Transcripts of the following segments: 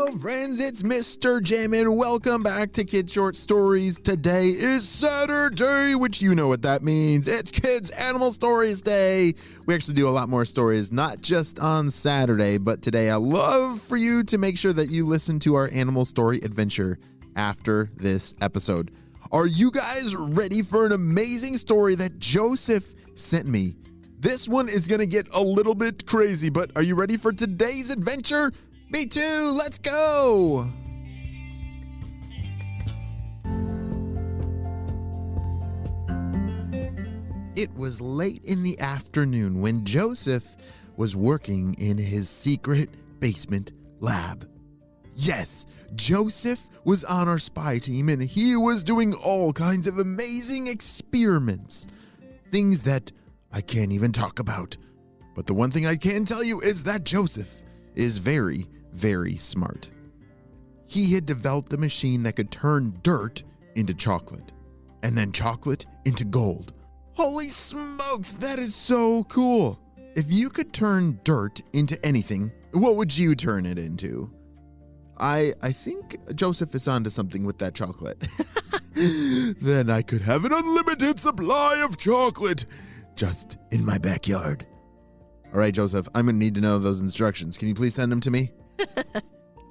Hello friends, it's Mr. Jim and welcome back to Kid Short Stories. Today is Saturday, which you know what that means. It's Kids Animal Stories Day. We actually do a lot more stories, not just on Saturday, but today I love for you to make sure that you listen to our animal story adventure after this episode. Are you guys ready for an amazing story that Joseph sent me? This one is going to get a little bit crazy, but are you ready for today's adventure? Me too, let's go! It was late in the afternoon when Joseph was working in his secret basement lab. Yes, Joseph was on our spy team and he was doing all kinds of amazing experiments. Things that I can't even talk about. But the one thing I can tell you is that Joseph is very, very smart. He had developed a machine that could turn dirt into chocolate, and then chocolate into gold. Holy smokes, that is so cool. If you could turn dirt into anything, what would you turn it into? I think Joseph is onto something with that chocolate. Then I could have an unlimited supply of chocolate just in my backyard. All right, Joseph, I'm going to need to know those instructions. Can you please send them to me?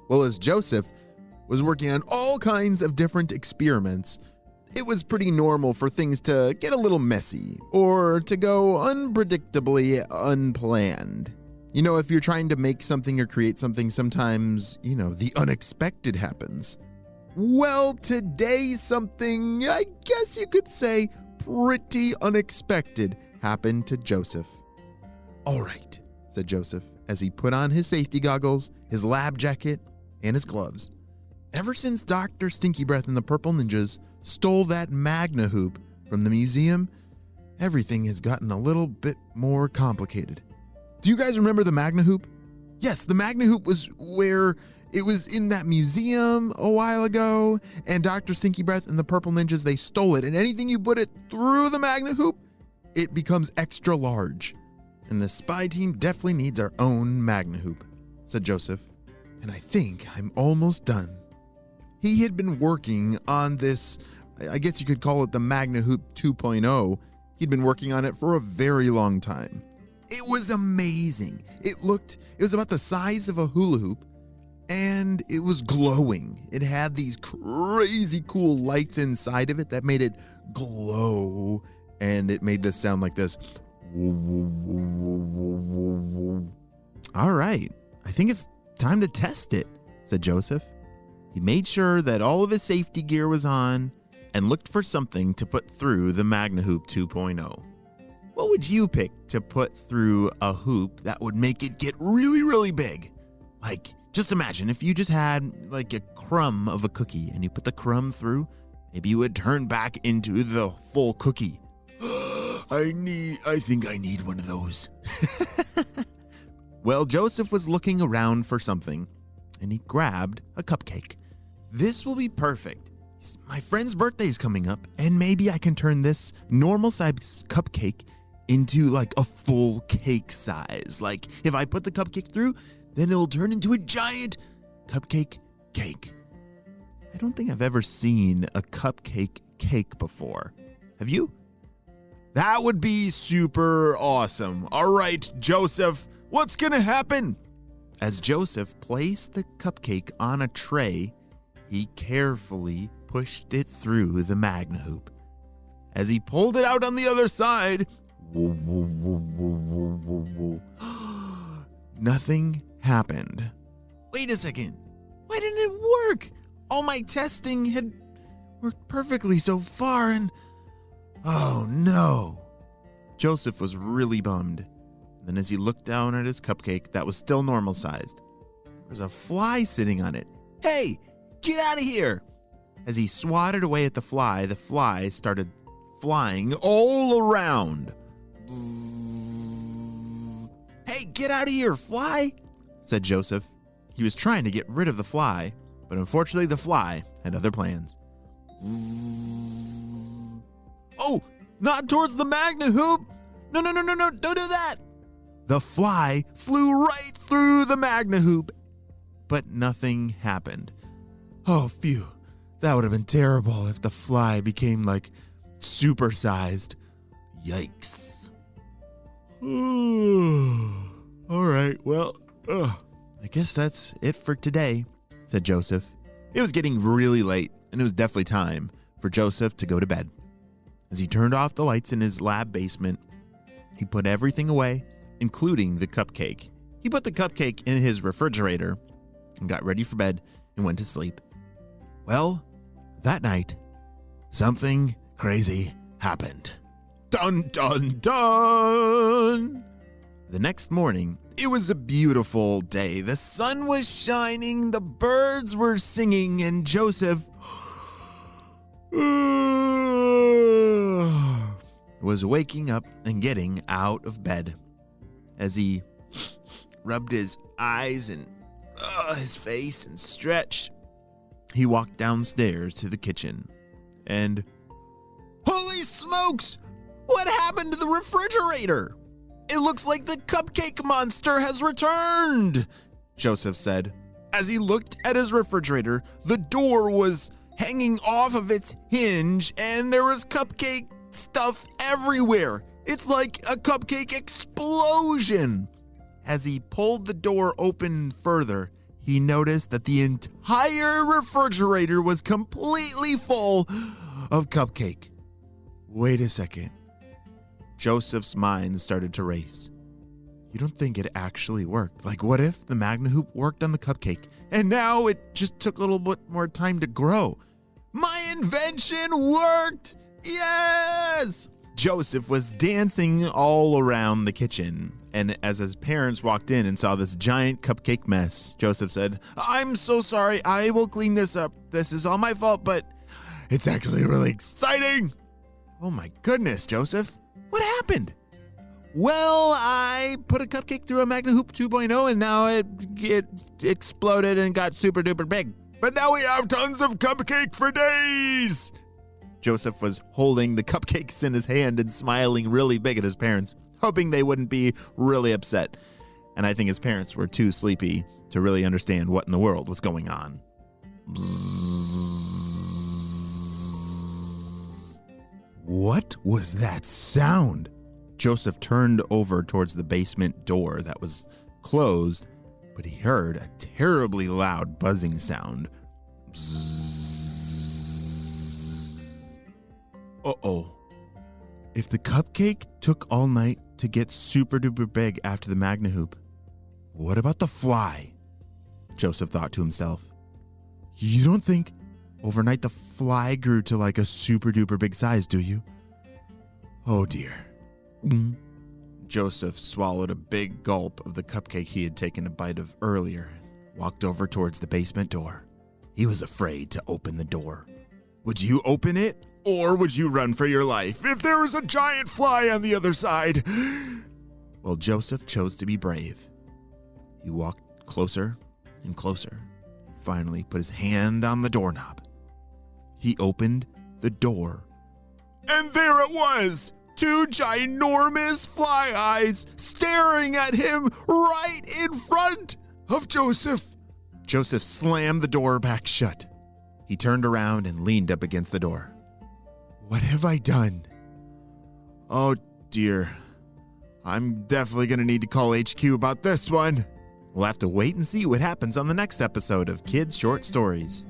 Well, as Joseph was working on all kinds of different experiments, it was pretty normal for things to get a little messy or to go unpredictably unplanned. You know, if you're trying to make something or create something, sometimes, the unexpected happens. Well, today something, I guess you could say, pretty unexpected happened to Joseph. All right, said Joseph as he put on his safety goggles, his lab jacket, and his gloves. Ever since Dr. Stinky Breath and the Purple Ninjas stole that Magnahoop from the museum, everything has gotten a little bit more complicated. Do you guys remember the Magnahoop? Yes, the Magnahoop was where it was in that museum a while ago, and Dr. Stinky Breath and the Purple Ninjas, they stole it, and anything you put it through the Magnahoop, it becomes extra large. And the spy team definitely needs our own Magnahoop, said Joseph. And I think I'm almost done. He had been working on this, I guess you could call it the Magnahoop 2.0. He'd been working on it for a very long time. It was amazing. It was about the size of a hula hoop, and it was glowing. It had these crazy cool lights inside of it that made it glow, and it made this sound like this. All right, I think it's time to test it, said Joseph. He made sure that all of his safety gear was on and looked for something to put through the Magnahoop 2.0. What would you pick to put through a hoop that would make it get really, really big? Like, just imagine if you just had like a crumb of a cookie and you put the crumb through, maybe you would turn back into the full cookie. I think I need one of those. Well, Joseph was looking around for something, and he grabbed a cupcake. This will be perfect. My friend's birthday is coming up, and maybe I can turn this normal size cupcake into like a full cake size. Like, if I put the cupcake through, then it'll turn into a giant cupcake cake. I don't think I've ever seen a cupcake cake before. Have you? That would be super awesome. All right, Joseph, what's gonna happen? As Joseph placed the cupcake on a tray, he carefully pushed it through the Magnahoop. As he pulled it out on the other side, nothing happened. Wait a second. Why didn't it work? All my testing had worked perfectly so far, and oh no. Joseph was really bummed. Then as he looked down at his cupcake that was still normal sized, there was a fly sitting on it. Hey, get out of here! As he swatted away at the fly started flying all around. Bzzz. Hey, get out of here, fly! Said Joseph. He was trying to get rid of the fly, but unfortunately the fly had other plans. Zzz. Oh, not towards the Magnahoop! No, don't do that! The fly flew right through the Magnahoop but nothing happened. Oh, phew. That would have been terrible if the fly became like supersized. Yikes. All right, well, I guess that's it for today, said Joseph. It was getting really late, and it was definitely time for Joseph to go to bed. As he turned off the lights in his lab basement, he put everything away, including the cupcake. He put the cupcake in his refrigerator and got ready for bed and went to sleep. Well, that night, something crazy happened. Dun, dun, dun! The next morning, it was a beautiful day. The sun was shining, the birds were singing, and Joseph was waking up and getting out of bed. As he rubbed his eyes and his face and stretched, he walked downstairs to the kitchen and, holy smokes! What happened to the refrigerator? It looks like the cupcake monster has returned, Joseph said. As he looked at his refrigerator, the door was hanging off of its hinge and there was cupcake stuff everywhere. It's like a cupcake explosion. As he pulled the door open further, he noticed that the entire refrigerator was completely full of cupcake. Wait a second. Joseph's mind started to race. You don't think it actually worked? Like, what if the Magnahoop worked on the cupcake and now it just took a little bit more time to grow? My invention worked! Yes! Joseph was dancing all around the kitchen, and as his parents walked in and saw this giant cupcake mess, Joseph said, I'm so sorry, I will clean this up. This is all my fault, but it's actually really exciting. Oh my goodness, Joseph. What happened? Well, I put a cupcake through a Magnahoop 2.0 and now it exploded and got super duper big. But now we have tons of cupcake for days. Joseph was holding the cupcakes in his hand and smiling really big at his parents, hoping they wouldn't be really upset. And I think his parents were too sleepy to really understand what in the world was going on. What was that sound? Joseph turned over towards the basement door that was closed, but he heard a terribly loud buzzing sound. Uh-oh. If the cupcake took all night to get super duper big after the Magnahoop, what about the fly? Joseph thought to himself. You don't think overnight the fly grew to like a super duper big size, do you? Oh dear. Joseph swallowed a big gulp of the cupcake he had taken a bite of earlier and walked over towards the basement door. He was afraid to open the door. Would you open it, or would you run for your life if there was a giant fly on the other side? Well, Joseph chose to be brave. He walked closer and closer, and finally put his hand on the doorknob. He opened the door, and there it was! 2 ginormous fly eyes staring at him right in front of Joseph. Joseph slammed the door back shut. He turned around and leaned up against the door. What have I done? Oh dear. I'm definitely going to need to call HQ about this one. We'll have to wait and see what happens on the next episode of Kids Short Stories.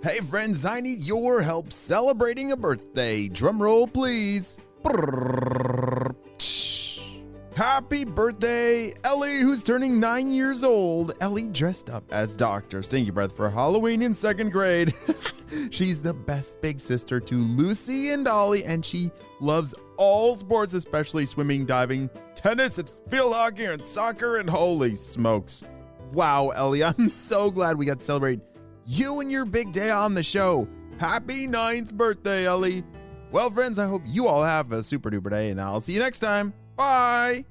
Hey friends, I need your help celebrating a birthday. Drum roll, please. Happy birthday, Ellie, who's turning 9 years old. Ellie dressed up as Dr. Stinky Breath for Halloween in 2nd grade. She's the best big sister to Lucy and Ollie, and she loves all sports, especially swimming, diving, tennis, and field hockey, and soccer, and holy smokes. Wow, Ellie, I'm so glad we got to celebrate you and your big day on the show. Happy 9th birthday, Ellie. Well, friends, I hope you all have a super duper day, and I'll see you next time. Bye.